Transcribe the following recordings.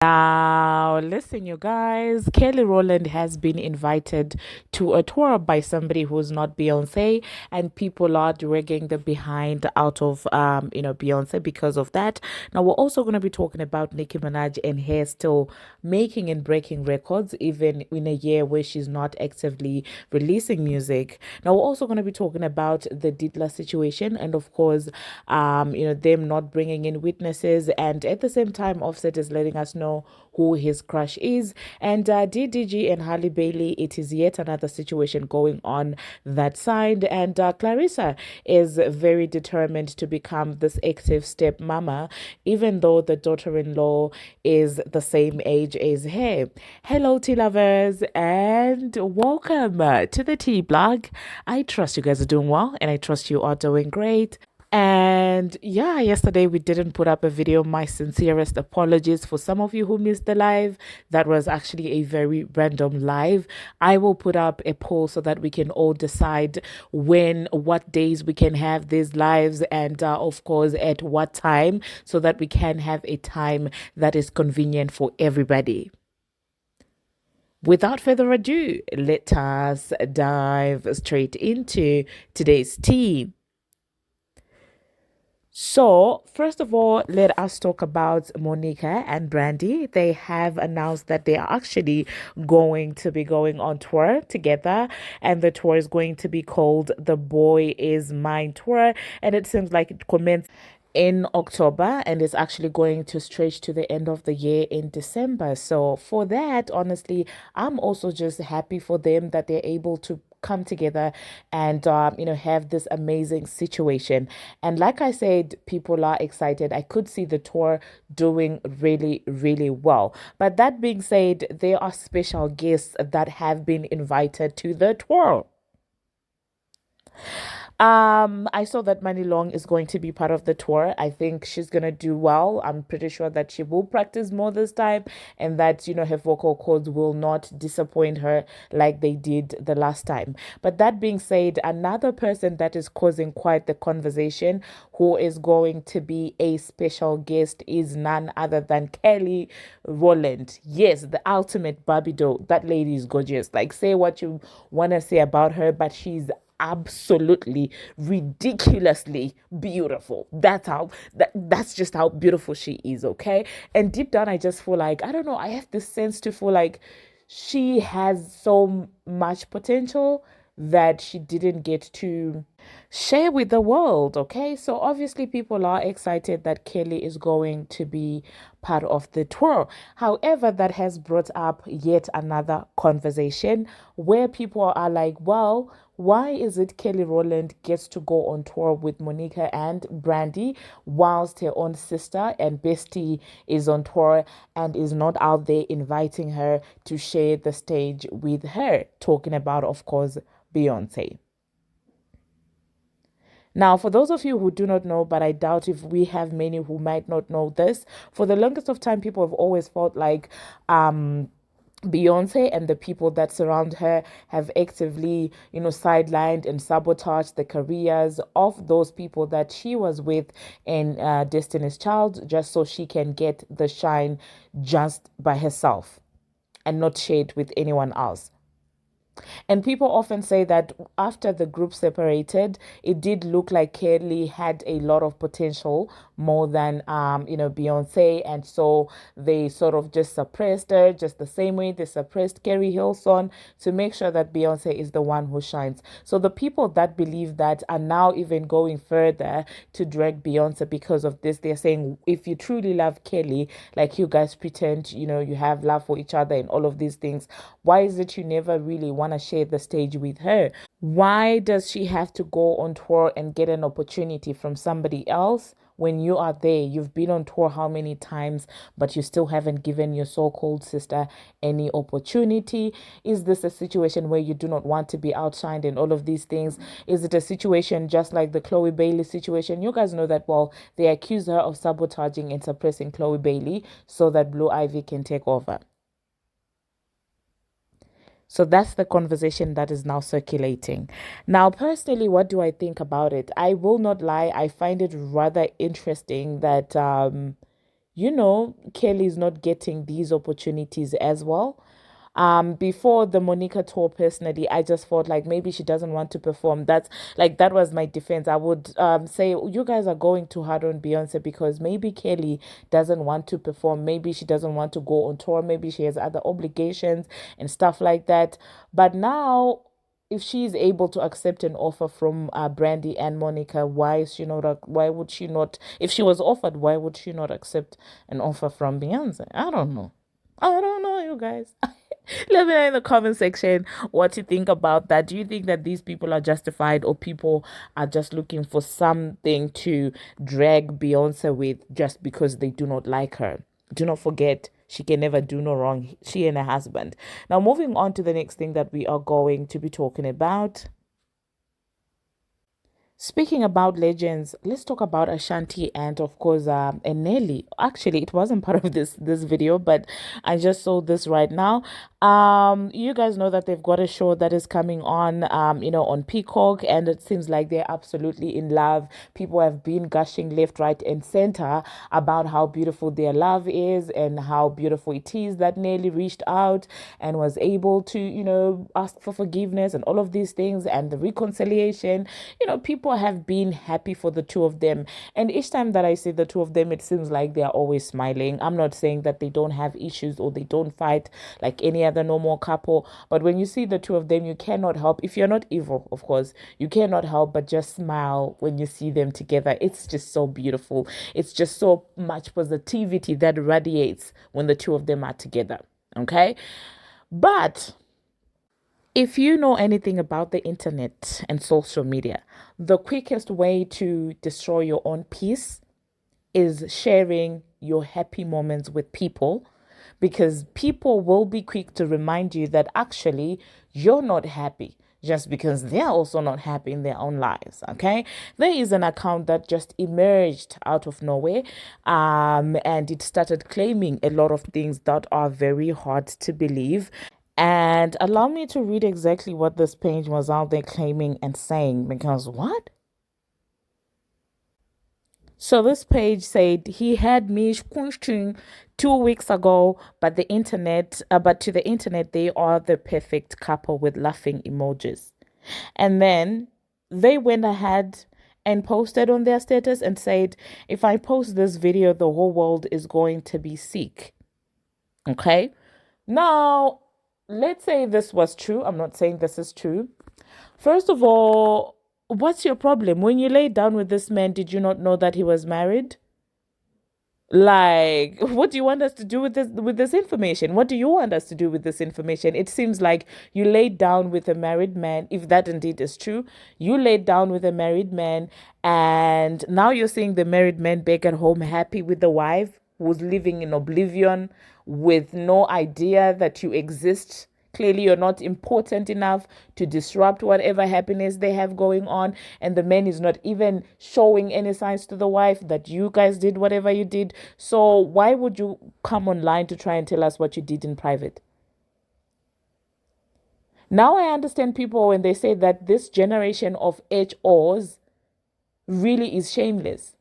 Now, listen, you guys. Kelly Rowland has been invited to a tour by somebody who's not Beyonce, and people are dragging the behind out of Beyonce because of that. Now, we're also going to be talking about Nicki Minaj and her still making and breaking records, even in a year where she's not actively releasing music. Now, we're also going to be talking about the Didla situation, and of course, them not bringing in witnesses, and at the same time, Offset is letting us know who his crush is. And DDG and Halle Bailey, it is yet another situation going on that side. And Clarissa is very determined to become this active stepmama, even though the daughter-in-law is the same age as her. Hello, tea lovers, and welcome to the tea blog. I trust you guys are doing well, and I trust you are doing great. And yeah, yesterday we didn't put up a video. My sincerest apologies for some of you who missed the live. That was actually a very random live. I will put up a poll so that we can all decide what days we can have these lives, and of course, at what time, so that we can have a time that is convenient for everybody. Without further ado, let us dive straight into today's tea. So, first of all, let us talk about Monica and Brandy. They have announced that they are actually going to be going on tour together, and the tour is going to be called The Boy Is Mine Tour, and it seems like it commences in October and is actually going to stretch to the end of the year in December. So for that, honestly, I'm also just happy for them that they're able to come together and have this amazing situation. And like I said, people are excited. I could see the tour doing really, really well. But that being said, there are special guests that have been invited to the tour. I saw that Money Long is going to be part of the tour. I think she's gonna do well. I'm pretty sure that she will practice more this time, and that her vocal cords will not disappoint her like they did the last time. But that being said, another person that is causing quite the conversation, who is going to be a special guest, is none other than Kelly Rowland. Yes, the ultimate Barbie doll. That lady is gorgeous. Like, say what you wanna say about her, but she's absolutely ridiculously beautiful. That's just how beautiful she is. Okay, and deep down I just feel like, I don't know, I have this sense to feel like she has so much potential that she didn't get to share with the world. Okay, so obviously people are excited that Kelly is going to be part of the tour. However, that has brought up yet another conversation where people are like, well, why is it Kelly Rowland gets to go on tour with Monica and Brandy, whilst her own sister and bestie is on tour and is not out there inviting her to share the stage with her? Talking about, of course, Beyonce. Now, for those of you who do not know, but I doubt if we have many who might not know this, for the longest of time, people have always felt like Beyonce and the people that surround her have actively, sidelined and sabotaged the careers of those people that she was with in Destiny's Child, just so she can get the shine just by herself and not shared with anyone else. And people often say that after the group separated, it did look like Kelly had a lot of potential more than Beyonce, and so they sort of just suppressed her, just the same way they suppressed Carrie Hilson, to make sure that Beyonce is the one who shines. So the people that believe that are now even going further to drag Beyonce because of this. They're saying, if you truly love Kelly, like you guys pretend, you have love for each other and all of these things, why is it you never really want to share the stage with her? Why does she have to go on tour and get an opportunity from somebody else when you are there? You've been on tour how many times, but you still haven't given your so-called sister any opportunity? Is this a situation where you do not want to be outshined and all of these things? Is it a situation just like the Chloe Bailey situation? You guys know that, well, they accuse her of sabotaging and suppressing Chloe Bailey so that Blue Ivy can take over. So that's the conversation that is now circulating. Now, personally, what do I think about it? I will not lie. I find it rather interesting that, Kelly's not getting these opportunities as well. Before the Monica tour, personally, I just felt like maybe she doesn't want to perform. That was my defense. I would say you guys are going too hard on Beyonce because maybe Kelly doesn't want to perform. Maybe she doesn't want to go on tour. Maybe she has other obligations and stuff like that. But now, if she is able to accept an offer from Brandy and Monica, why is she not? Why would she not? If she was offered, why would she not accept an offer from Beyonce? I don't know. I don't know, you guys. Let me know in the comment section what you think about that. Do you think that these people are justified, or people are just looking for something to drag Beyonce with just because they do not like her? Do not forget, she can never do no wrong. She and her husband. Now, moving on to the next thing that we are going to be talking about. Speaking about legends, let's talk about Ashanti and of course and Nelly. Actually, it wasn't part of this video, but I just saw this right now. You guys know that they've got a show that is coming on on Peacock, and it seems like they're absolutely in love. People have been gushing left, right, and center about how beautiful their love is and how beautiful it is that Nelly reached out and was able to, ask for forgiveness and all of these things and the reconciliation. People have been happy for the two of them. And each time that I see the two of them, it seems like they're always smiling. I'm not saying that they don't have issues or they don't fight like any other normal couple. But when you see the two of them, you cannot help, if you're not evil, of course, you cannot help but just smile when you see them together. It's just so beautiful. It's just so much positivity that radiates when the two of them are together. Okay. But if you know anything about the internet and social media, the quickest way to destroy your own peace is sharing your happy moments with people, because people will be quick to remind you that actually you're not happy just because they're also not happy in their own lives. Okay, there is an account that just emerged out of nowhere, and it started claiming a lot of things that are very hard to believe. And allow me to read exactly what this page was out there claiming and saying, because what? So this page said he had me questioning 2 weeks ago, but to the internet, they are the perfect couple with laughing emojis. And then they went ahead and posted on their status and said, if I post this video, the whole world is going to be sick. Okay. Now, let's say this was true. I'm not saying this is true. First of all, what's your problem? When you laid down with this man, did you not know that he was married? Like, what do you want us to do with this information? What do you want us to do with this information? It seems like you laid down with a married man. If that indeed is true, you laid down with a married man, and now you're seeing the married man back at home happy with the wife who's living in oblivion with no idea that you exist. Clearly, you're not important enough to disrupt whatever happiness they have going on. And the man is not even showing any signs to the wife that you guys did whatever you did. So why would you come online to try and tell us what you did in private? Now I understand people when they say that this generation of HOs really is shameless.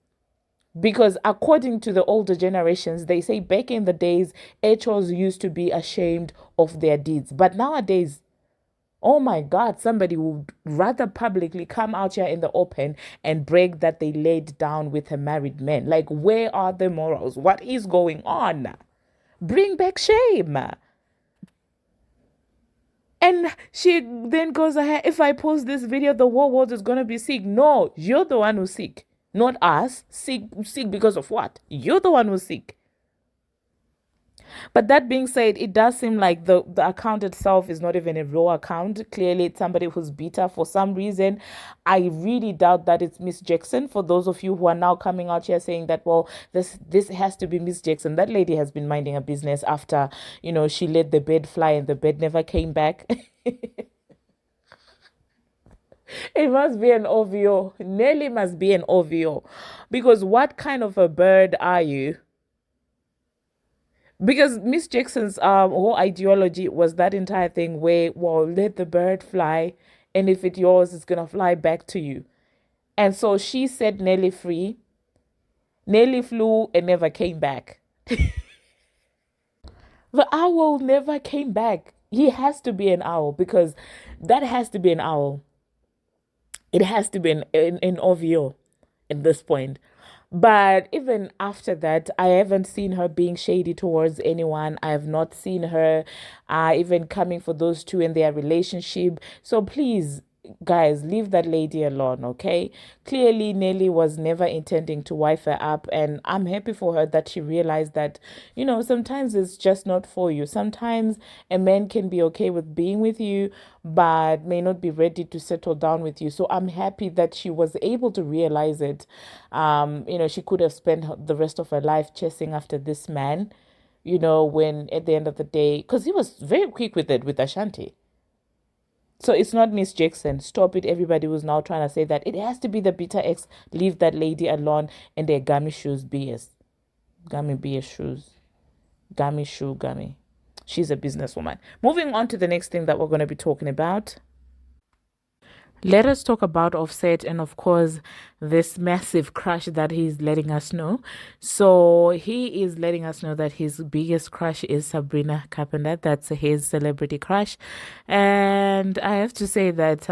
Because according to the older generations, they say back in the days, HOs used to be ashamed of their deeds. But nowadays, oh my God, somebody would rather publicly come out here in the open and brag that they laid down with a married man. Like, where are the morals? What is going on? Bring back shame. And she then goes ahead, if I post this video, the whole world is going to be sick. No, you're the one who's sick. Not us. Sick because of what? You're the one who's sick. But that being said, it does seem like the account itself is not even a raw account. Clearly, it's somebody who's bitter for some reason. I really doubt that it's Miss Jackson. For those of you who are now coming out here saying that, well, this has to be Miss Jackson. That lady has been minding her business after, she let the bed fly and the bed never came back. It must be an OVO. Nelly must be an OVO. Because what kind of a bird are you? Because Miss Jackson's whole ideology was that entire thing where, well, let the bird fly, and if it's yours, it's gonna fly back to you. And so she set Nelly free. Nelly flew and never came back. The owl never came back. He has to be an owl because that has to be an owl. It has to be an OVO at this point. But even after that, I haven't seen her being shady towards anyone. I have not seen her even coming for those two in their relationship. So please, guys, leave that lady alone, okay? Clearly, Nelly was never intending to wife her up, and I'm happy for her that she realized that, sometimes it's just not for you. Sometimes a man can be okay with being with you, but may not be ready to settle down with you. So I'm happy that she was able to realize it. She could have spent the rest of her life chasing after this man, when at the end of the day, because he was very quick with it with Ashanti. So it's not Miss Jackson. Stop it. Everybody was now trying to say that it has to be the bitter ex. Leave that lady alone and their gummy shoes BS. Gummy BS shoes. Gummy shoe gummy. She's a businesswoman. Moving on to the next thing that we're going to be talking about. Let us talk about Offset and, of course, this massive crush that he's letting us know. So he is letting us know that his biggest crush is Sabrina Carpenter. That's his celebrity crush. And I have to say that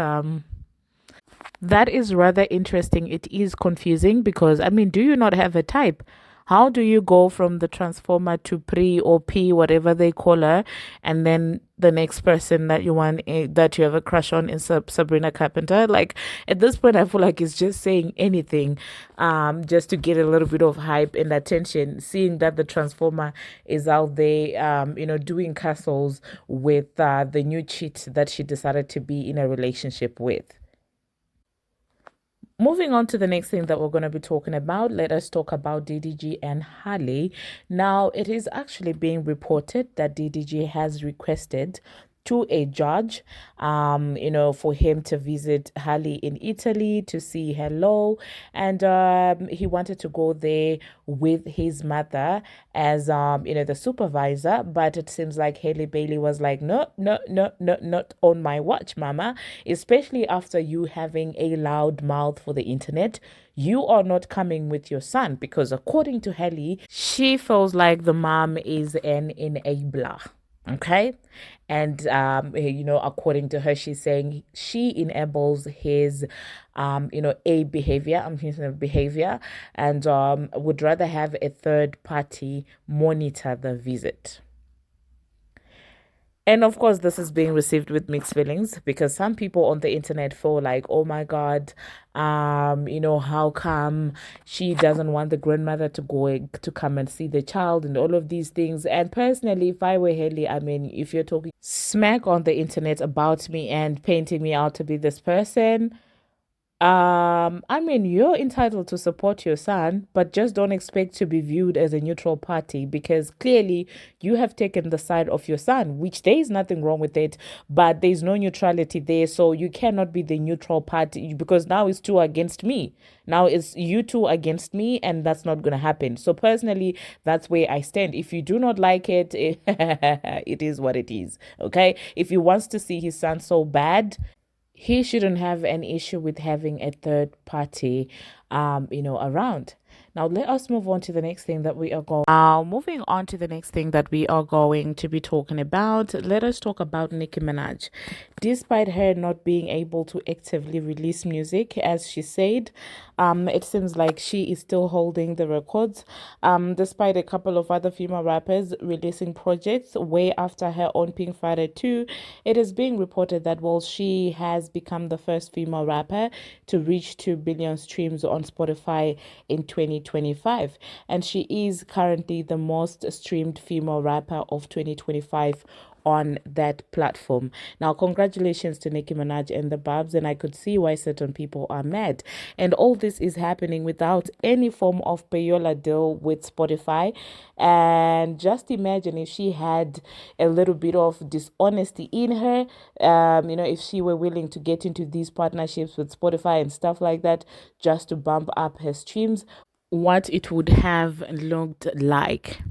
that is rather interesting. It is confusing because, I mean, do you not have a type? How do you go from the transformer to pre or P, whatever they call her, and then the next person that you want, that you have a crush on is Sabrina Carpenter? Like at this point, I feel like it's just saying anything, just to get a little bit of hype and attention. Seeing that the transformer is out there, doing castles with the new cheat that she decided to be in a relationship with. Moving on to the next thing that we're going to be talking about, let us talk about DDG and Halle. Now, it is actually being reported that DDG has requested to a judge, for him to visit Halle in Italy to see hello. And he wanted to go there with his mother as, the supervisor. But it seems like Halle Bailey was like, no, no, no, no, not on my watch, mama. Especially after you having a loud mouth for the internet. You are not coming with your son because according to Halle, she feels like the mom is an enabler. Okay. And, according to her, she's saying she enables his, a behavior, I'm thinking of behavior, and would rather have a third party monitor the visit. And of course, this is being received with mixed feelings because some people on the internet feel like, oh my God, how come she doesn't want the grandmother to go to come and see the child and all of these things. And personally, if I were Haley, I mean, if you're talking smack on the internet about me and painting me out to be this person, I mean, you're entitled to support your son, but just don't expect to be viewed as a neutral party because clearly you have taken the side of your son, which there is nothing wrong with it, but there's no neutrality there. So you cannot be the neutral party because now it's two against me. Now it's you two against me, and that's not going to happen. So personally, that's where I stand. If you do not like it, it is what it is. Okay. If he wants to see his son so bad, he shouldn't have an issue with having a third party, around. Now let us move on to the next thing that we are going. Moving on to the next thing that we are going to be talking about, let us talk about Nicki Minaj. Despite her not being able to actively release music, as she said, it seems like she is still holding the records. Despite a couple of other female rappers releasing projects way after her on Pink Friday 2, it is being reported that while she has become the first female rapper to reach 2 billion streams on Spotify in 2025, and she is currently the most streamed female rapper of 2025 on that platform. Now, congratulations to Nicki Minaj and the Barbz, and I could see why certain people are mad. And all this is happening without any form of payola deal with Spotify. And just imagine if she had a little bit of dishonesty in her, if she were willing to get into these partnerships with Spotify and stuff like that, just to bump up her streams, what it would have looked like.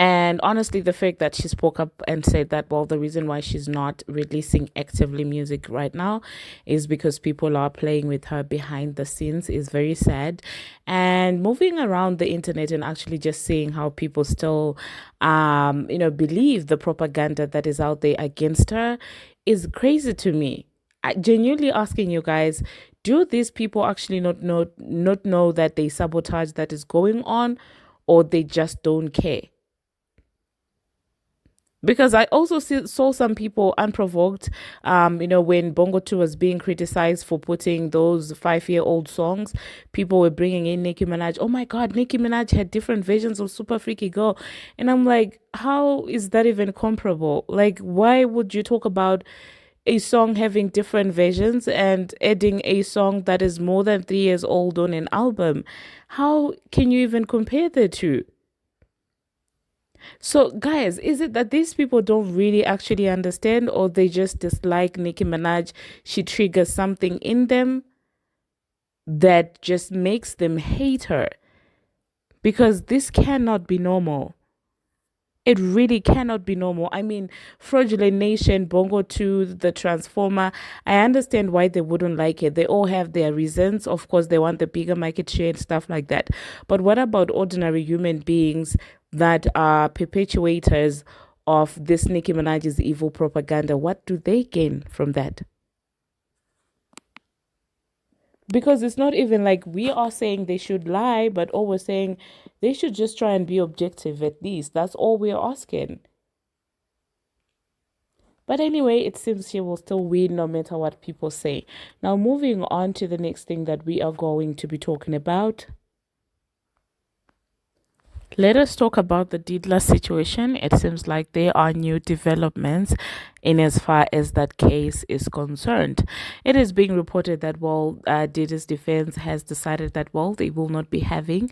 And honestly, the fact that she spoke up and said that, well, the reason why she's not releasing actively music right now is because people are playing with her behind the scenes is very sad. And moving around the internet and actually just seeing how people still, believe the propaganda that is out there against her is crazy to me. I genuinely asking you guys, do these people actually not know that they sabotage that is going on, or they just don't care? Because I also saw some people unprovoked, when Bongo 2 was being criticized for putting those 5-year-old songs, people were bringing in Nicki Minaj. Oh my God, Nicki Minaj had different versions of Super Freaky Girl. And I'm like, how is that even comparable? Like, why would you talk about a song having different versions and adding a song that is more than 3 years old on an album? How can you even compare the two? So, guys, is it that these people don't really actually understand, or they just dislike Nicki Minaj? She triggers something in them that just makes them hate her, because this cannot be normal. It really cannot be normal. I mean, Fraudulent Nation, Bongo 2, The Transformer, I understand why they wouldn't like it. They all have their reasons. Of course, they want the bigger market share and stuff like that. But what about ordinary human beings that are perpetuators of this Nicki Minaj's evil propaganda? What do they gain from that? Because it's not even like we are saying they should lie, but all we're saying, they should just try and be objective at least. That's all we're asking. But anyway, it seems she will still win no matter what people say. Now, moving on to the next thing that we are going to be talking about. Let us talk about the Didla situation. It seems like there are new developments in as far as that case is concerned. It is being reported that, well, Diddy's defense has decided that, well, they will not be having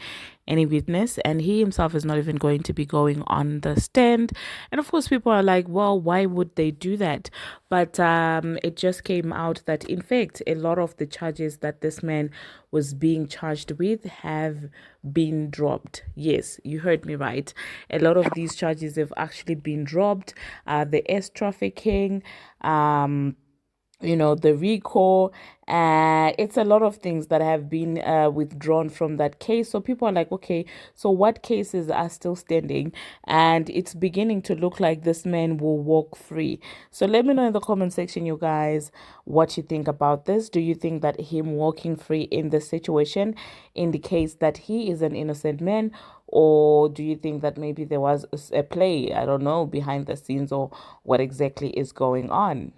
any witness, and he himself is not even going to be going on the stand. And of course, people are like, well, why would they do that? But it just came out that, in fact, a lot of the charges that this man was being charged with have been dropped. Yes, you heard me right. A lot of these charges have actually been dropped. The S trafficking, the recall, it's a lot of things that have been withdrawn from that case. So people are like, okay, so what cases are still standing? And it's beginning to look like this man will walk free. So let me know in the comment section, you guys, what you think about this. Do you think that him walking free in this situation indicates that he is an innocent man? Or do you think that maybe there was a play, I don't know, behind the scenes, or what exactly is going on?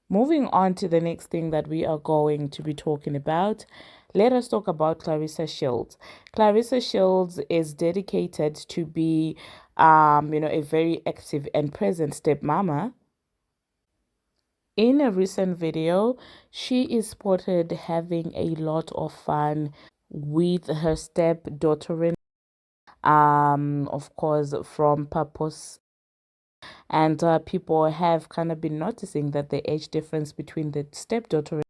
Moving on to the next thing that we are going to be talking about, let us talk about Clarissa Shields. Clarissa Shields is dedicated to be, a very active and present stepmama. In a recent video, she is spotted having a lot of fun with her stepdaughter, of course, from Purpose. And people have kind of been noticing that the age difference between the stepdaughter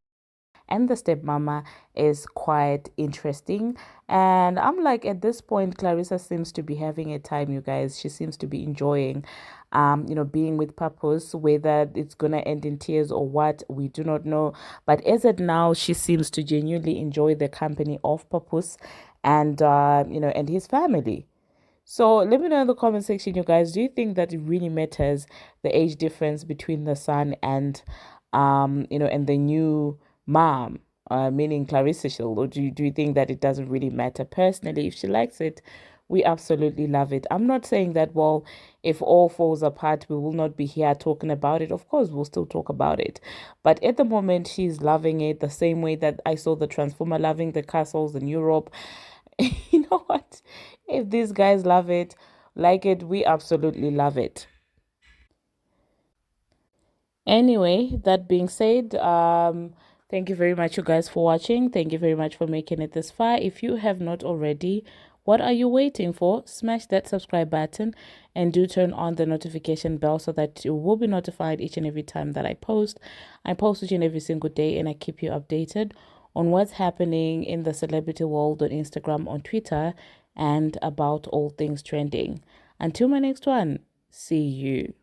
and the stepmama is quite interesting. And I'm like, at this point, Clarissa seems to be having a time, you guys. She seems to be enjoying, being with Purpose. Whether it's gonna end in tears or what, we do not know. But as it now, she seems to genuinely enjoy the company of Purpose and and his family. So let me know in the comment section, you guys. Do you think that it really matters, the age difference between the son and and the new mom, meaning Clarissa Shield? Or do you think that it doesn't really matter? Personally, if she likes it, we absolutely love it. I'm not saying that, well, if all falls apart, we will not be here talking about it. Of course, we'll still talk about it. But at the moment, she's loving it the same way that I saw the Transformer loving the castles in Europe. You know what? If these guys love it, like it, we absolutely love it. Anyway, that being said, thank you very much, you guys, for watching. Thank you very much for making it this far. If you have not already, what are you waiting for? Smash that subscribe button and do turn on the notification bell so that you will be notified each and every time that I post. I post each and every single day, and I keep you updated on what's happening in the celebrity world on Instagram, on Twitter, and about all things trending. Until my next one, see you.